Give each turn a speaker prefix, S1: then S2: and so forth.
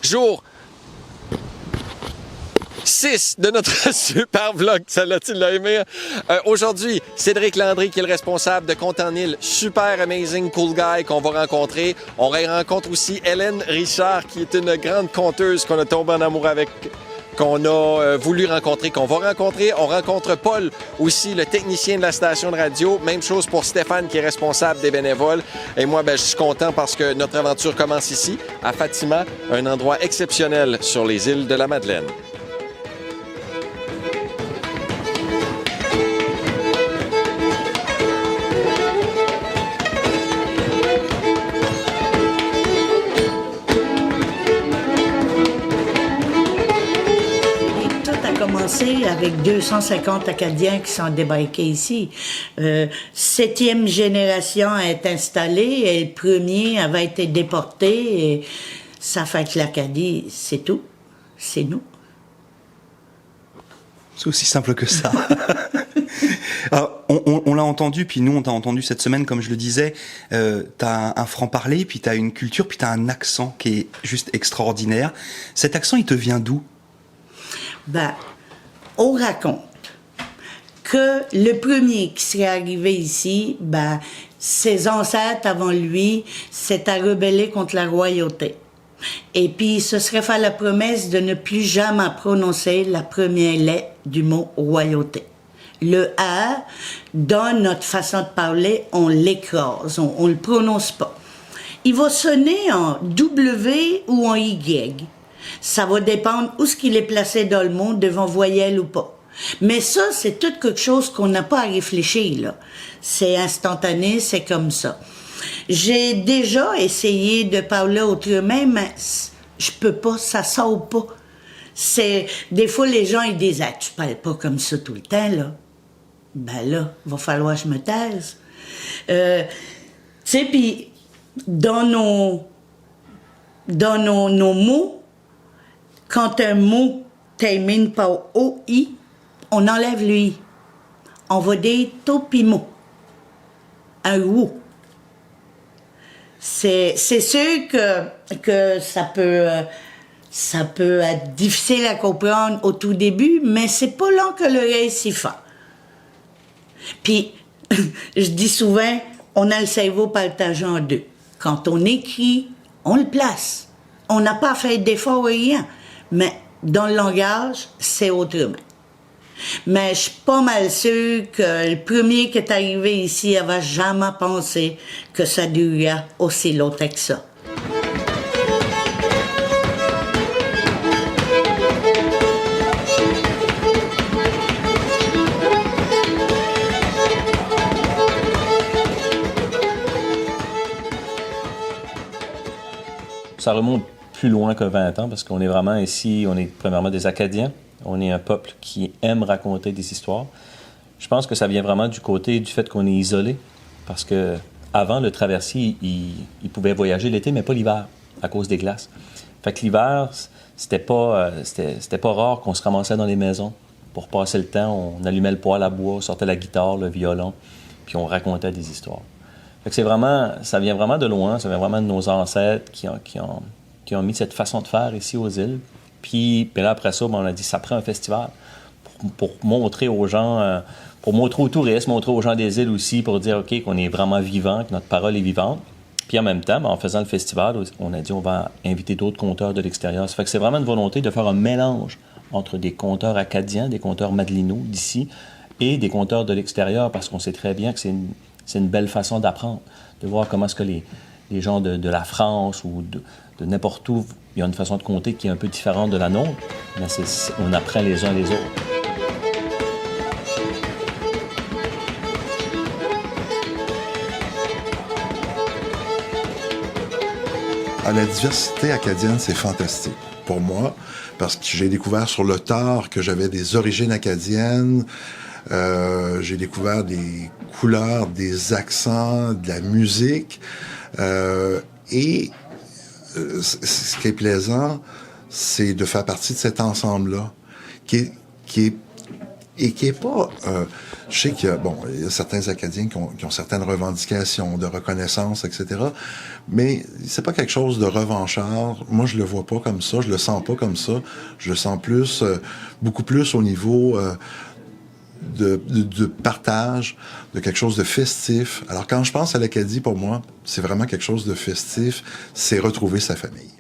S1: Jour 6 de notre super vlog. Celle-là, tu l'as aimé. Aujourd'hui, Cédric Landry, qui est le responsable de Compte en Île. Super amazing, cool guy qu'on va rencontrer. On rencontre aussi Hélène Richard, qui est une grande conteuse qu'on a tombé en amour avec, qu'on a voulu rencontrer, qu'on va rencontrer. On rencontre Paul aussi, le technicien de la station de radio. Même chose pour Stéphane, qui est responsable des bénévoles. Et moi, je suis content parce que notre aventure commence ici, à Fatima, un endroit exceptionnel sur les îles de la Madeleine.
S2: Avec 250 Acadiens qui sont débarqués ici. 7e génération est installée et le premier avait été déporté. Et ça fait que l'Acadie, c'est tout. C'est nous.
S3: C'est aussi simple que ça. Alors, on l'a entendu, puis nous on t'a entendu cette semaine, comme je le disais, t'as un franc-parler, puis t'as une culture, puis t'as un accent qui est juste extraordinaire. Cet accent, il te vient d'où?
S2: On raconte que le premier qui serait arrivé ici, ses ancêtres avant lui s'étaient rebellés contre la royauté. Et puis, il se serait fait la promesse de ne plus jamais prononcer la première lettre du mot royauté. Le R, dans notre façon de parler, on l'écrase, on le prononce pas. Il va sonner en W ou en Y. Ça va dépendre où ce qu'il est placé dans le monde, devant voyelle ou pas. Mais ça, c'est tout quelque chose qu'on n'a pas à réfléchir, là. C'est instantané, c'est comme ça. J'ai déjà essayé de parler autrement, mais je peux pas, ça sort pas. Des fois, les gens, ils disent « Ah, tu parles pas comme ça tout le temps, là. » Là, va falloir que je me taise. Tu sais, puis dans nos mots, quand un mot termine par OI, on enlève le I. On va dire topimo. Un ou. C'est sûr que ça peut être difficile à comprendre au tout début, mais c'est pas long que l'oreille s'y fait. Puis, je dis souvent, on a le cerveau partagé en deux. Quand on écrit, on le place. On n'a pas fait d'effort rien. Mais dans le langage, c'est autrement. Mais je suis pas mal sûre que le premier qui est arrivé ici avait jamais pensé que ça durait aussi longtemps que ça.
S4: Ça remonte plus loin que 20 ans, parce qu'on est vraiment ici, on est premièrement des Acadiens, on est un peuple qui aime raconter des histoires. Je pense que ça vient vraiment du côté du fait qu'on est isolé, parce que avant le traversier, il pouvait voyager l'été, mais pas l'hiver, à cause des glaces. Fait que l'hiver, c'était pas rare qu'on se ramassait dans les maisons. Pour passer le temps, on allumait le poêle à bois, sortait la guitare, le violon, puis on racontait des histoires. Fait que ça vient vraiment de loin, ça vient vraiment de nos ancêtres qui ont mis cette façon de faire ici aux îles. Puis là, après ça, on a dit, ça prend un festival pour montrer aux gens, pour montrer aux touristes, montrer aux gens des îles aussi, pour dire, OK, qu'on est vraiment vivant, que notre parole est vivante. Puis en même temps, en faisant le festival, on a dit, on va inviter d'autres conteurs de l'extérieur. Ça fait que c'est vraiment une volonté de faire un mélange entre des conteurs acadiens, des conteurs madelinots d'ici, et des conteurs de l'extérieur, parce qu'on sait très bien que c'est une belle façon d'apprendre, de voir comment est-ce que les gens de la France ou de n'importe où, il y a une façon de compter qui est un peu différente de la nôtre, mais on apprend les uns les autres.
S5: La diversité acadienne, c'est fantastique pour moi, parce que j'ai découvert sur le tard que j'avais des origines acadiennes. J'ai découvert des couleurs, des accents, de la musique. Et ce qui est plaisant, c'est de faire partie de cet ensemble-là, qui est et qui est pas... je sais qu'il y a, il y a certains Acadiens qui ont certaines revendications de reconnaissance, etc., mais c'est pas quelque chose de revanchard. Moi, je le vois pas comme ça, je le sens pas comme ça. Je le sens plus, beaucoup plus au niveau... de partage, de quelque chose de festif. Alors, quand je pense à l'Acadie, pour moi, c'est vraiment quelque chose de festif, c'est retrouver sa famille.